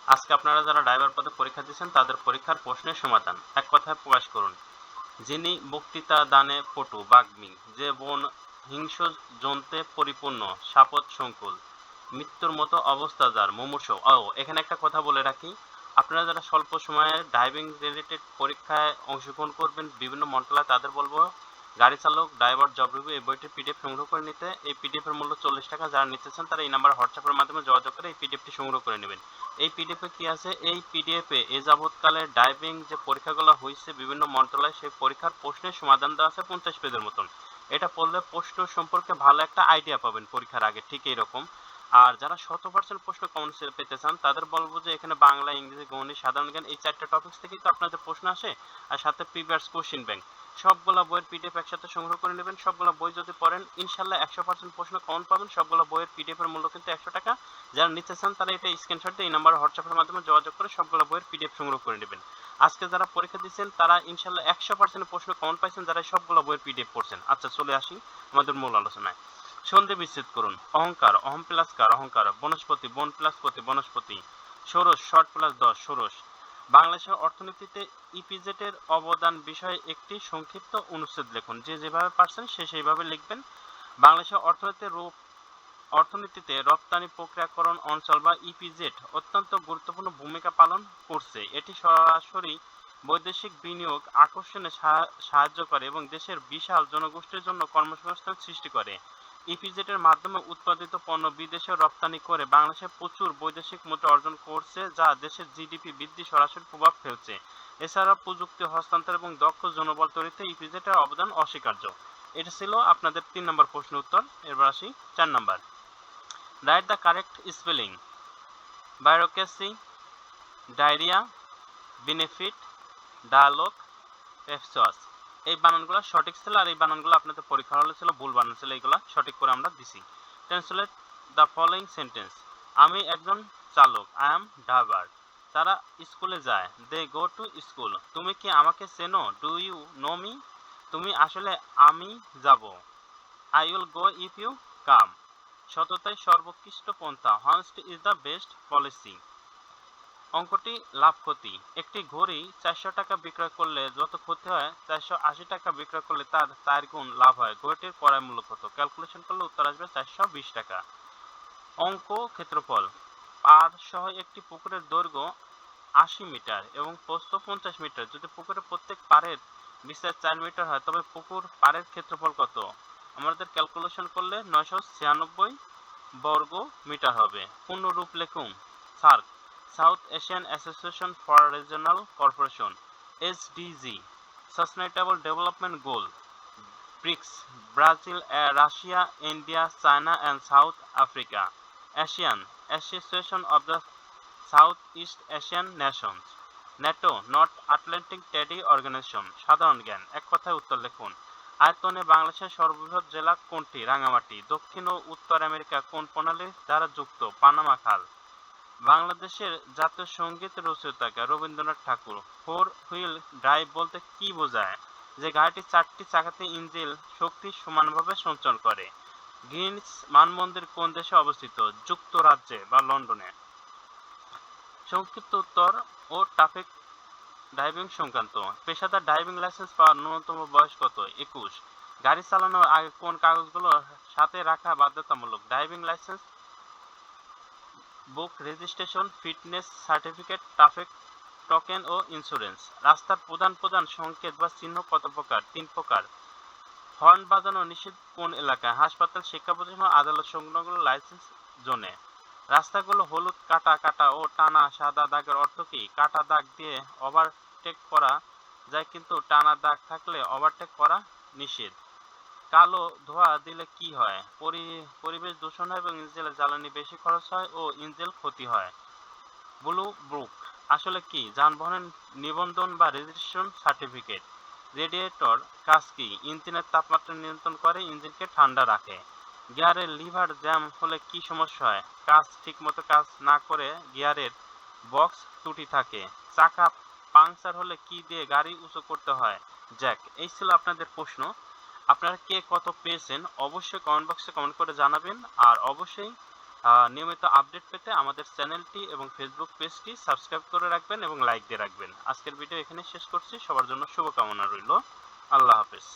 আজকে আপনারা যারা ড্রাইভার পদে পরীক্ষা দিচ্ছেন তাদের পরীক্ষার প্রশ্নের সমাধান এক কথায় প্রকাশ করুন। যিনি বক্তৃতা দানে পটু বাগ্মী, যে বন হিংস্র জন্তুতে পরিপূর্ণ, শাপথ সংকুল, মৃত্যুর মতো অবস্থা যার মুমূর্ষু। এখানে একটা কথা বলে রাখি, আপনারা যারা স্বল্প সময়ে ড্রাইভিং রিলেটেড পরীক্ষায় অংশগ্রহণ করবেন বিভিন্ন মন্ত্রণালয়, তাদের বলবো গাড়ি চালক ড্রাইভার জব রিভিউ এই বইটির পিডিএফ সংগ্রহ করে নিতে। এই পিডিএফ এর মূল্য 40 টাকা। যারা নিতে চান তারা এই নাম্বার হোয়াটসঅ্যাপের মাধ্যমে যোগাযোগ করে এই পিডিএফটি সংগ্রহ করে নেবেন। এই পিডিএফে কি আছে, এই পিডিএফে এ যাবৎকালে ড্রাইভিং যে পরীক্ষাগুলো হয়েছে বিভিন্ন মন্ত্রণালয়ে, সেই পরীক্ষার প্রশ্নের সমাধান দেওয়া আছে 50 পেজের মতন। এটা পড়লে প্রশ্ন সম্পর্কে ভালো একটা আইডিয়া পাবেন পরীক্ষার আগে, ঠিক এইরকম। আর যারা 100% প্রশ্ন কমন পেতে চান তাদের বলবো যে এখানে বাংলা, ইংরেজি, গণিত, সাধারণ জ্ঞান এই 4টা টপিকস থেকেই তো আপনাদের প্রশ্ন আসে। আর সাথে প্রিভিয়াস কোশ্চেন ব্যাংক, সবগুলা বইয়ের পিডিএফ একসাথে সংগ্রহ করে নেবেন। সবগুলা বই যদি পড়েন ইনশাল্লাহ 100% প্রশ্ন কমন পাবেন। সবগুলা বইয়ের পিডিএফ এর মূল্য কিন্তু 100 টাকা। যারা নিতে চান তারা এটা স্ক্রিনশট দিয়ে এই নাম্বার হোয়াটসঅ্যাপের মাধ্যমে যোগাযোগ করে সবগুলা বইয়ের পিডিএফ সংগ্রহ করে নেবেন। আজকে যারা পরীক্ষা দিচ্ছেন তারা ইনশাল্লাহ 100% প্রশ্ন কমন পাইছেন, যারা সবগুলা বইয়ের পিডিএফ পড়ছেন। আচ্ছা, চলে আসি আমাদের মূল আলোচনায়। সন্ধি বিচ্ছেদ করুন। অহংকার, অহম প্লাস কার অহংকার। বনস্পতি, বন প্লাস পতি বনস্পতি। ষোড়শ, শর্ট প্লাস 10 ষোড়শ। বাংলাদেশের অর্থনীতিতে ইপিজেড এর অবদান বিষয়ে একটি সংক্ষিপ্ত অনুচ্ছেদ লিখুন। যে যেভাবে পারছেন সে সেইভাবে লিখবেন। বাংলাদেশের অর্থনীতিতে রপ্তানি প্রক্রিয়াকরণ অঞ্চল বা ইপিজেড অত্যন্ত গুরুত্বপূর্ণ ভূমিকা পালন করছে। এটি সরাসরি বৈদেশিক বিনিয়োগ আকর্ষণে সাহায্য করে এবং দেশের বিশাল জনগোষ্ঠীর জন্য কর্মসংস্থান সৃষ্টি করে। ইপিজেড এর মাধ্যমে উৎপাদিত পণ্য বিদেশে রপ্তানি করে বাংলাদেশে প্রচুর বৈদেশিক মুদ্রা অর্জন করছে, যা দেশের জিডিপি বৃদ্ধি সরাসরি প্রভাব ফেলছে। এছাড়া প্রযুক্তি হস্তান্তর এবং দক্ষ জনবল তৈরিতে ইপিজেড এর অবদান অস্বীকার্য। এটা ছিল আপনাদের 3 নম্বর প্রশ্ন উত্তর। এবার আসি 4 নম্বর। Write the correct spelling. Bureaucracy, diarrhoea, benefit, dialogue, পেপসস। এই বানানগুলো সঠিক ছিল, আর এই বানানগুলো আপনাদের পরীক্ষা হলে ছিল ভুল বানান ছিল, এইগুলো সঠিক করে আমরা দিছি। Translate the following sentence. আমি একজন চালক, আই এম ড্রাইভার। তারা স্কুলে যায়, দে গো টু স্কুল। তুমি কি আমাকে চেনো, ডু ইউ নো মি। তুমি আসলে, আমি যাব, I will go if you come. সততাই সর্বোৎকৃষ্ট পন্থা, honesty is the best policy. অঙ্কটি লাভ ক্ষতি। একটি ঘড়ি 400 টাকা বিক্রয় করলে যত ক্ষতি হয় 480 টাকা বিক্রয় করলে তার 4 গুণ লাভ হয়। ঘড়িটির ক্রয় মূল্য কত? ক্যালকুলেশন করলে উত্তর আসবে 420 টাকা। অঙ্ক ক্ষেত্রফল। পার সহ একটি পুকুরের দৈর্ঘ্য 80 মিটার এবং প্রস্থ 50 মিটার। যদি পুকুরের প্রত্যেক পাড়ের বিস্তার 4 মিটার হয় তবে পুকুর পাড়ের ক্ষেত্রফল কত? আমাদের ক্যালকুলেশন করলে 996 বর্গ মিটার হবে। পূর্ণরূপ লিখুন। SAARC, south Asian association for regional cooperation. SDG, sustainable development goal. BRICS, Brazil, Russia, India, China and South Africa. Asian, association of the south east Asian nations. NATO, North Atlantic treaty organisation. সাধারণ জ্ঞান, এক কথায় উত্তর লিখুন। আয়তনে বাংলাদেশের সর্ববৃহৎ জেলা কোনটি? রাঙ্গামাটি। দক্ষিণ ও উত্তর আমেরিকা কোন প্রণালী দ্বারা যুক্ত? পানামা খাল। বাংলাদেশের জাতীয় সঙ্গীত রচয়িতা রবীন্দ্রনাথ ঠাকুর। ফোর হুইল ড্রাইভ বলতে কি বোঝায়? যে গাড়িটি 4টি চাকাতে ইঞ্জিন শক্তি সমানভাবে সঞ্চালন করে। গ্রিনিচ মানমন্দির কোন দেশে অবস্থিত? যুক্তরাজ্যে বা লন্ডনে। সংক্ষিপ্ত উত্তর ও ট্রাফিক ড্রাইভিং সংক্রান্ত। পেশাদার ড্রাইভিং লাইসেন্স পাওয়ার ন্যূনতম বয়স কত? 21। গাড়ি চালানোর আগে কোন কাগজগুলো সাথে রাখা বাধ্যতামূলক? Driving licence, book, registration, fitness certificate, traffic token ও ইন্স্যুরেন্স। রাস্তার প্রধান প্রধান সংকেত বা চিহ্ন কত প্রকার? 3 প্রকার। হর্ন বাজানো নিষিদ্ধ কোন এলাকায়? হাসপাতাল, শিক্ষা প্রতিষ্ঠান, আদালত সংলগ্ন লাইসেন্স জোনে। রাস্তাগুলো হলুদ কাটা কাটা ও টানা সাদা দাগের অর্থ কি? কাটা দাগ দিয়ে ওভারটেক করা যায় কিন্তু টানা দাগ থাকলে ওভারটেক করা নিষেধ। কালো ধোঁয়া দিলে কি হয়? পরিবেশ দূষণ হয় এবং ইঞ্জিনের জ্বালানি বেশি খরচ হয় ও ইঞ্জিন ক্ষতি হয়। ব্লু বুক আসলে কি? যানবাহনের নিবন্ধন বা রেজিস্ট্রেশন সার্টিফিকেট। রেডিয়েটর কাজ কি? ইঞ্জিনের তাপমাত্রা নিয়ন্ত্রণ করে, ইঞ্জিনকে ঠান্ডা রাখে। গিয়ারের লিভার জ্যাম হলে কি সমস্যা হয়? কাজ ঠিকমতো কাজ না করে গিয়ারের বক্স ত্রুটি থাকে। চাকা পাংচার হলে কি দিয়ে গাড়ি উঁচু করতে হয়? জ্যাক। এই ছিল আপনাদের প্রশ্ন। আপনারা কে কত পেয়েছেন অবশ্যই কমেন্ট বক্সে কমেন্ট করে জানাবেন। আর অবশ্যই নিয়মিত আপডেট পেতে আমাদের চ্যানেলটি এবং ফেসবুক পেজটি সাবস্ক্রাইব করে রাখবেন এবং লাইক দিয়ে রাখবেন। আজকের ভিডিও এখানে শেষ করছি। সবার জন্য শুভকামনা রইল। আল্লাহ হাফেজ।